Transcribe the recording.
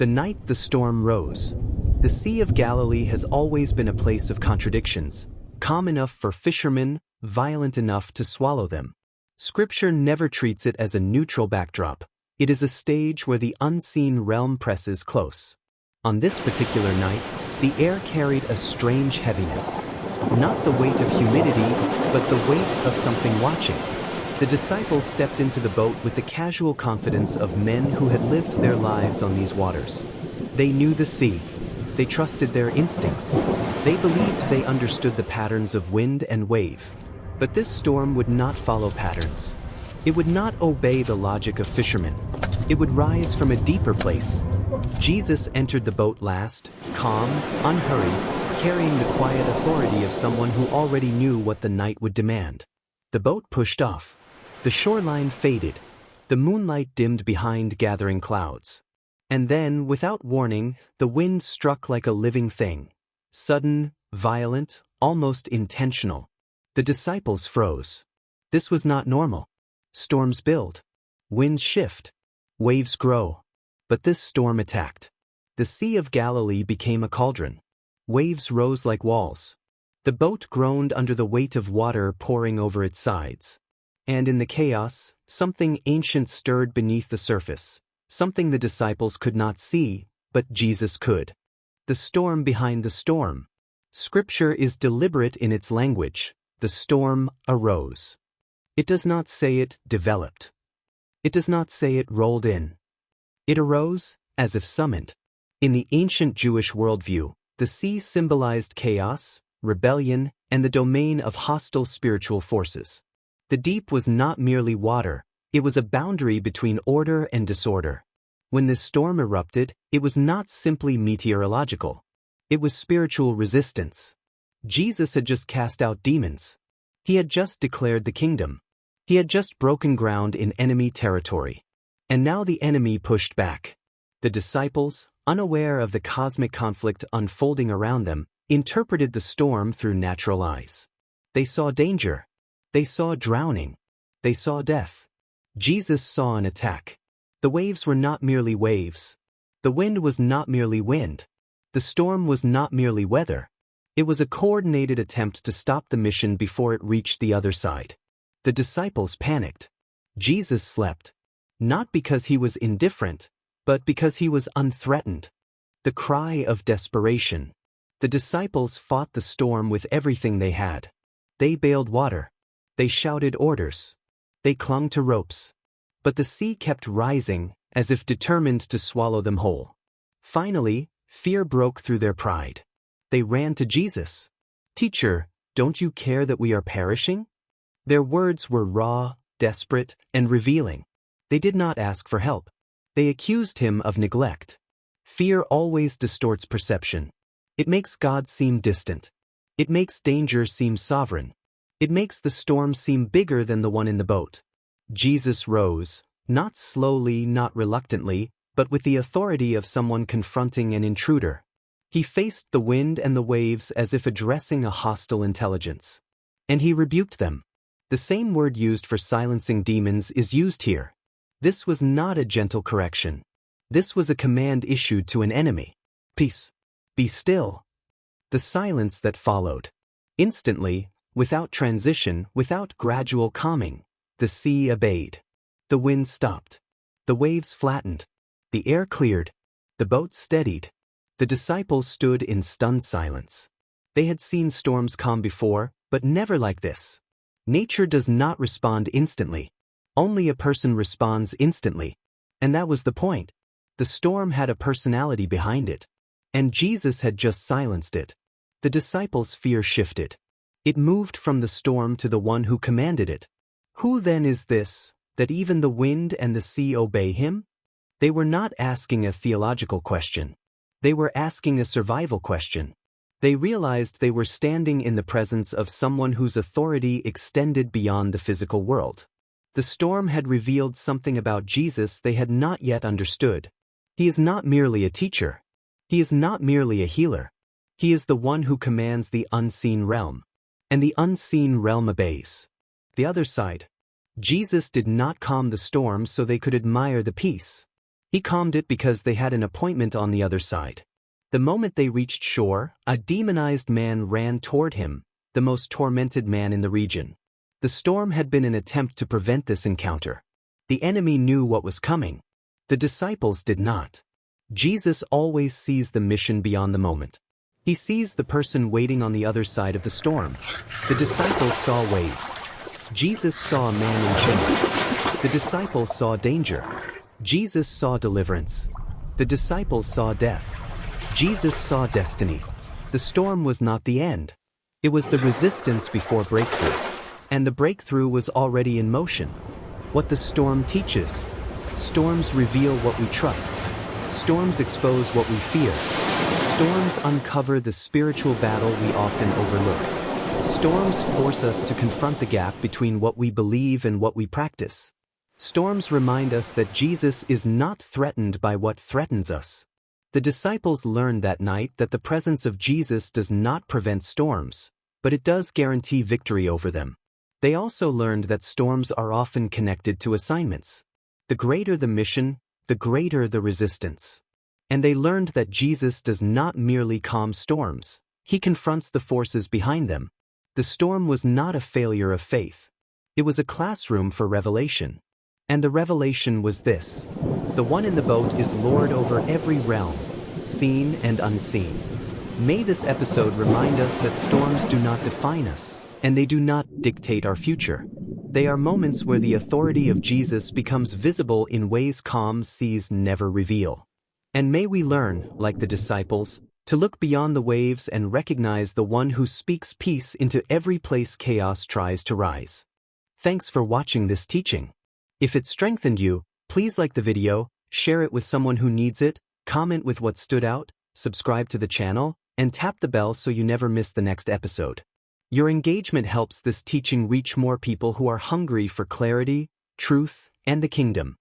The night the storm rose. The Sea of Galilee has always been a place of contradictions, calm enough for fishermen, violent enough to swallow them. Scripture never treats it as a neutral backdrop. It is a stage where the unseen realm presses close. On this particular night, the air carried a strange heaviness. Not the weight of humidity, but the weight of something watching. The disciples stepped into the boat with the casual confidence of men who had lived their lives on these waters. They knew the sea. They trusted their instincts. They believed they understood the patterns of wind and wave. But this storm would not follow patterns. It would not obey the logic of fishermen. It would rise from a deeper place. Jesus entered the boat last, calm, unhurried, carrying the quiet authority of someone who already knew what the night would demand. The boat pushed off. The shoreline faded. The moonlight dimmed behind gathering clouds. And then, without warning, the wind struck like a living thing. Sudden, violent, almost intentional. The disciples froze. This was not normal. Storms build. Winds shift. Waves grow. But this storm attacked. The Sea of Galilee became a cauldron. Waves rose like walls. The boat groaned under the weight of water pouring over its sides. And in the chaos, something ancient stirred beneath the surface, something the disciples could not see, but Jesus could. The storm behind the storm. Scripture is deliberate in its language. The storm arose. It does not say it developed. It does not say it rolled in. It arose, as if summoned. In the ancient Jewish worldview, the sea symbolized chaos, rebellion, and the domain of hostile spiritual forces. The deep was not merely water, it was a boundary between order and disorder. When this storm erupted, it was not simply meteorological. It was spiritual resistance. Jesus had just cast out demons. He had just declared the kingdom. He had just broken ground in enemy territory. And now the enemy pushed back. The disciples, unaware of the cosmic conflict unfolding around them, interpreted the storm through natural eyes. They saw danger. They saw drowning. They saw death. Jesus saw an attack. The waves were not merely waves. The wind was not merely wind. The storm was not merely weather. It was a coordinated attempt to stop the mission before it reached the other side. The disciples panicked. Jesus slept. Not because he was indifferent, but because he was unthreatened. The cry of desperation. The disciples fought the storm with everything they had. They bailed water. They shouted orders. They clung to ropes. But the sea kept rising, as if determined to swallow them whole. Finally, fear broke through their pride. They ran to Jesus. "Teacher, don't you care that we are perishing?" Their words were raw, desperate, and revealing. They did not ask for help. They accused him of neglect. Fear always distorts perception. It makes God seem distant. It makes danger seem sovereign. It makes the storm seem bigger than the one in the boat. Jesus rose, not slowly, not reluctantly, but with the authority of someone confronting an intruder. He faced the wind and the waves as if addressing a hostile intelligence. And he rebuked them. The same word used for silencing demons is used here. This was not a gentle correction. This was a command issued to an enemy. "Peace. Be still." The silence that followed. Instantly, without transition, without gradual calming, the sea obeyed. The wind stopped. The waves flattened. The air cleared. The boat steadied. The disciples stood in stunned silence. They had seen storms calm before, but never like this. Nature does not respond instantly. Only a person responds instantly. And that was the point. The storm had a personality behind it. And Jesus had just silenced it. The disciples' fear shifted. It moved from the storm to the one who commanded it. Who then is this, that even the wind and the sea obey him? They were not asking a theological question. They were asking a survival question. They realized they were standing in the presence of someone whose authority extended beyond the physical world. The storm had revealed something about Jesus they had not yet understood. He is not merely a teacher. He is not merely a healer. He is the one who commands the unseen realm. And the unseen realm obeys. The other side. Jesus did not calm the storm so they could admire the peace. He calmed it because they had an appointment on the other side. The moment they reached shore, a demonized man ran toward him, the most tormented man in the region. The storm had been an attempt to prevent this encounter. The enemy knew what was coming. The disciples did not. Jesus always sees the mission beyond the moment. He sees the person waiting on the other side of the storm. The disciples saw waves. Jesus saw a man in chains. The disciples saw danger. Jesus saw deliverance. The disciples saw death. Jesus saw destiny. The storm was not the end. It was the resistance before breakthrough. And the breakthrough was already in motion. What the storm teaches. Storms reveal what we trust. Storms expose what we fear. Storms uncover the spiritual battle we often overlook. Storms force us to confront the gap between what we believe and what we practice. Storms remind us that Jesus is not threatened by what threatens us. The disciples learned that night that the presence of Jesus does not prevent storms, but it does guarantee victory over them. They also learned that storms are often connected to assignments. The greater the mission, the greater the resistance. And they learned that Jesus does not merely calm storms, he confronts the forces behind them. The storm was not a failure of faith. It was a classroom for revelation. And the revelation was this: the one in the boat is Lord over every realm, seen and unseen. May this episode remind us that storms do not define us, and they do not dictate our future. They are moments where the authority of Jesus becomes visible in ways calm seas never reveal. And may we learn, like the disciples, to look beyond the waves and recognize the one who speaks peace into every place chaos tries to rise. Thanks for watching this teaching. If it strengthened you, please like the video, share it with someone who needs it, comment with what stood out, subscribe to the channel, and tap the bell so you never miss the next episode. Your engagement helps this teaching reach more people who are hungry for clarity, truth, and the kingdom.